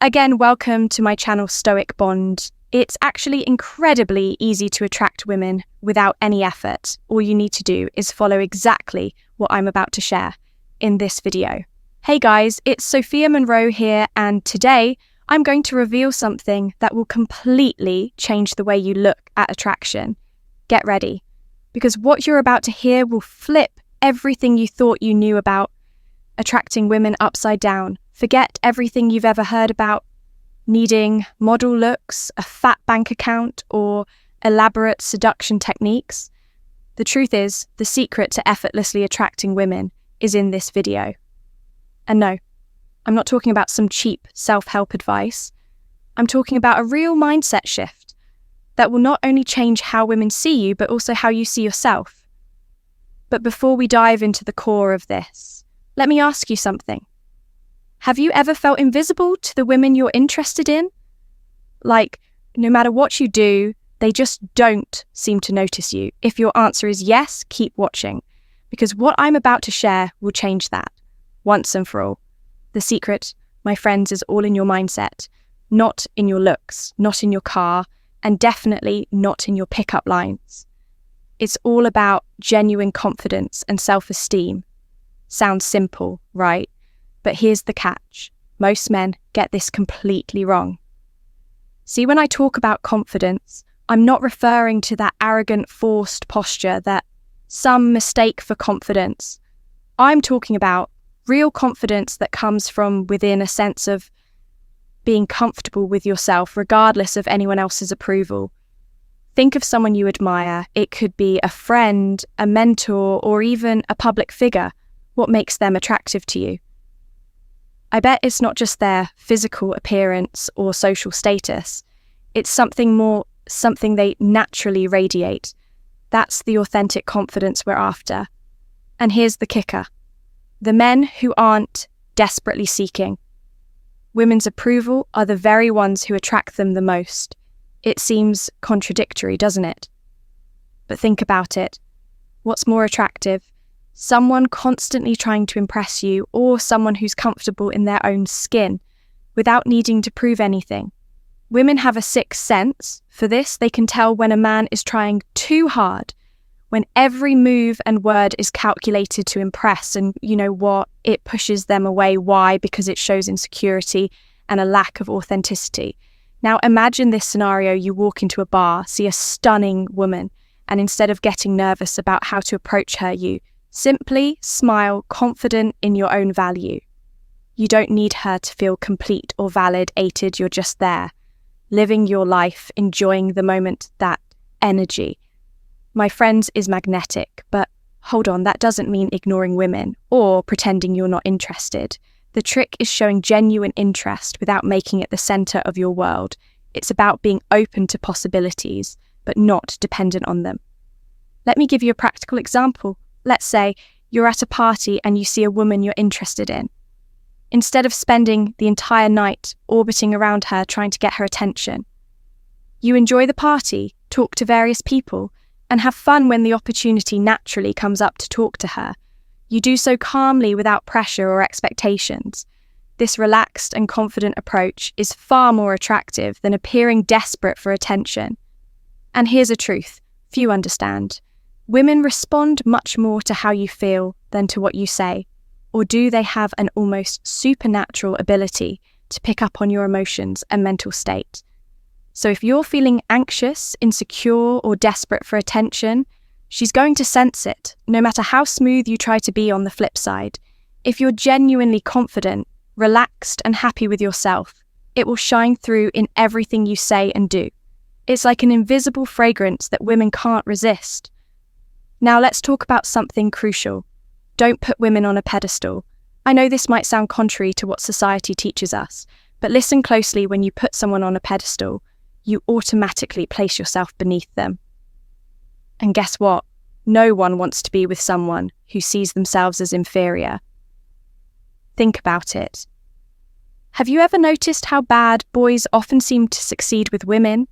Again, welcome to my channel Stoic Bond. It's actually incredibly easy to attract women without any effort. All you need to do is follow exactly what I'm about to share in this video. Hey guys, it's Sophia Monroe here, and today I'm going to reveal something that will completely change the way you look at attraction. Get ready, because what you're about to hear will flip everything you thought you knew about attracting women upside down. Forget everything you've ever heard about needing model looks, a fat bank account, or elaborate seduction techniques. The truth is, the secret to effortlessly attracting women is in this video. And no, I'm not talking about some cheap self-help advice. I'm talking about a real mindset shift that will not only change how women see you, but also how you see yourself. But before we dive into the core of this, let me ask you something. Have you ever felt invisible to the women you're interested in? Like, no matter what you do, they just don't seem to notice you. If your answer is yes, keep watching, because what I'm about to share will change that, once and for all. The secret, my friends, is all in your mindset, not in your looks, not in your car, and definitely not in your pickup lines. It's all about genuine confidence and self-esteem. Sounds simple, right? But here's the catch. Most men get this completely wrong. See, when I talk about confidence, I'm not referring to that arrogant, forced posture that some mistake for confidence. I'm talking about real confidence that comes from within, a sense of being comfortable with yourself, regardless of anyone else's approval. Think of someone you admire. It could be a friend, a mentor, or even a public figure. What makes them attractive to you? I bet it's not just their physical appearance or social status. It's something more, something they naturally radiate. That's the authentic confidence we're after. And here's the kicker. The men who aren't desperately seeking women's approval are the very ones who attract them the most. It seems contradictory, doesn't it? But think about it. What's more attractive? Someone constantly trying to impress you, or someone who's comfortable in their own skin without needing to prove anything? Women have a sixth sense for this. They can tell when a man is trying too hard, when every move and word is calculated to impress, and you know what? It pushes them away. Why? Because it shows insecurity and a lack of authenticity. Now imagine this scenario. You walk into a bar, see a stunning woman, and instead of getting nervous about how to approach her, you simply smile, confident in your own value. You don't need her to feel complete or validated. You're just there, living your life, enjoying the moment. That energy, my friends, is magnetic. But hold on, that doesn't mean ignoring women or pretending you're not interested. The trick is showing genuine interest without making it the center of your world. It's about being open to possibilities, but not dependent on them. Let me give you a practical example. Let's say you're at a party and you see a woman you're interested in. Instead of spending the entire night orbiting around her trying to get her attention, you enjoy the party, talk to various people, and have fun when the opportunity naturally comes up to talk to her. You do so calmly without pressure or expectations. This relaxed and confident approach is far more attractive than appearing desperate for attention. And here's a truth few understand. Women respond much more to how you feel than to what you say. Or do they have an almost supernatural ability to pick up on your emotions and mental state? So if you're feeling anxious, insecure, or desperate for attention, she's going to sense it, no matter how smooth you try to be on the flip side. If you're genuinely confident, relaxed, and happy with yourself, it will shine through in everything you say and do. It's like an invisible fragrance that women can't resist. Now let's talk about something crucial. Don't put women on a pedestal. I know this might sound contrary to what society teaches us, but listen closely. When you put someone on a pedestal, you automatically place yourself beneath them. And guess what? No one wants to be with someone who sees themselves as inferior. Think about it. Have you ever noticed how bad boys often seem to succeed with women,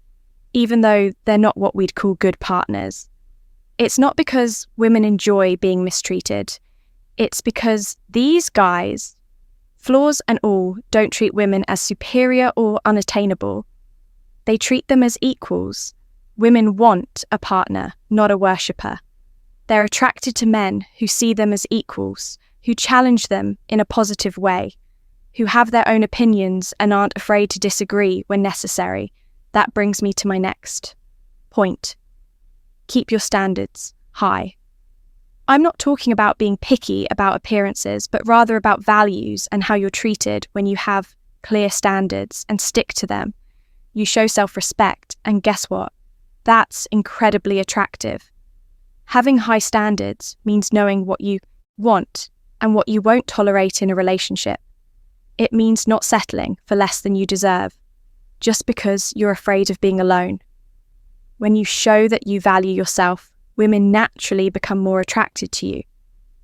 even though they're not what we'd call good partners? It's not because women enjoy being mistreated. It's because these guys flaws and all, don't treat women as superior or unattainable. They treat them as equals. Women want a partner, not a worshipper. They're attracted to men who see them as equals, who challenge them in a positive way, who have their own opinions and aren't afraid to disagree when necessary. That brings me to my next point. Keep your standards high. I'm not talking about being picky about appearances, but rather about values and how you're treated when you have clear standards and stick to them. You show self-respect, and guess what? That's incredibly attractive. Having high standards means knowing what you want and what you won't tolerate in a relationship. It means not settling for less than you deserve, just because you're afraid of being alone. When you show that you value yourself, women naturally become more attracted to you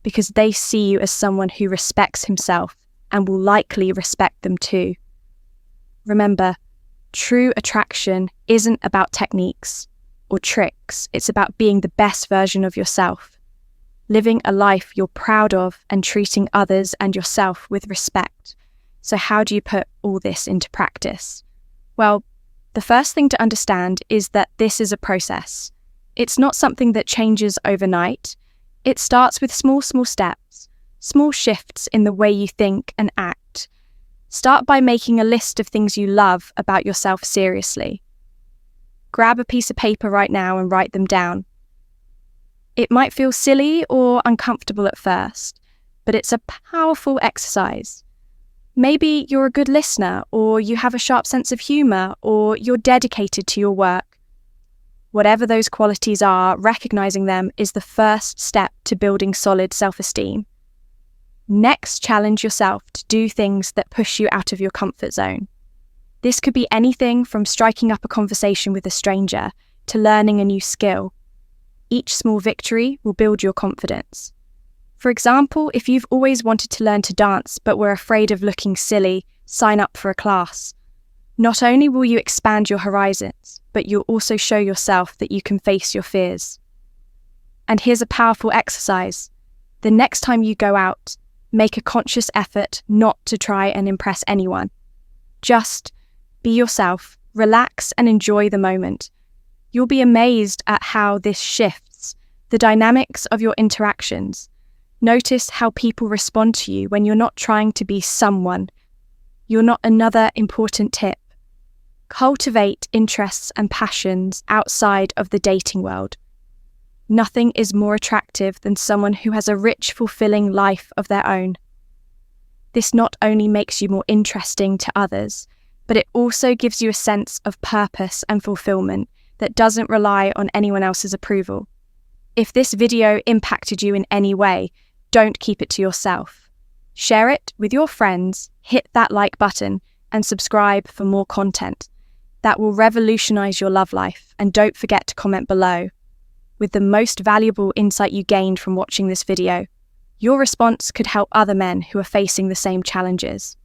because they see you as someone who respects himself and will likely respect them too. Remember, true attraction isn't about techniques or tricks. It's about being the best version of yourself, living a life you're proud of and treating others and yourself with respect. So how do you put all this into practice? Well, the first thing to understand is that this is a process. It's not something that changes overnight. It starts with small steps, small shifts in the way you think and act. Start by making a list of things you love about yourself seriously. Grab a piece of paper right now and write them down. It might feel silly or uncomfortable at first, but it's a powerful exercise. Maybe you're a good listener, or you have a sharp sense of humour, or you're dedicated to your work. Whatever those qualities are, recognizing them is the first step to building solid self-esteem. Next, challenge yourself to do things that push you out of your comfort zone. This could be anything from striking up a conversation with a stranger to learning a new skill. Each small victory will build your confidence. For example, if you've always wanted to learn to dance but were afraid of looking silly, sign up for a class. Not only will you expand your horizons, but you'll also show yourself that you can face your fears. And here's a powerful exercise. The next time you go out, make a conscious effort not to try and impress anyone. Just be yourself, relax and enjoy the moment. You'll be amazed at how this shifts the dynamics of your interactions. Notice how people respond to you when you're not trying to be someone. You're not another important tip. Cultivate interests and passions outside of the dating world. Nothing is more attractive than someone who has a rich, fulfilling life of their own. This not only makes you more interesting to others, but it also gives you a sense of purpose and fulfillment that doesn't rely on anyone else's approval. If this video impacted you in any way, don't keep it to yourself. Share it with your friends, hit that like button, and subscribe for more content. That will revolutionize your love life, and don't forget to comment below with the most valuable insight you gained from watching this video. Your response could help other men who are facing the same challenges.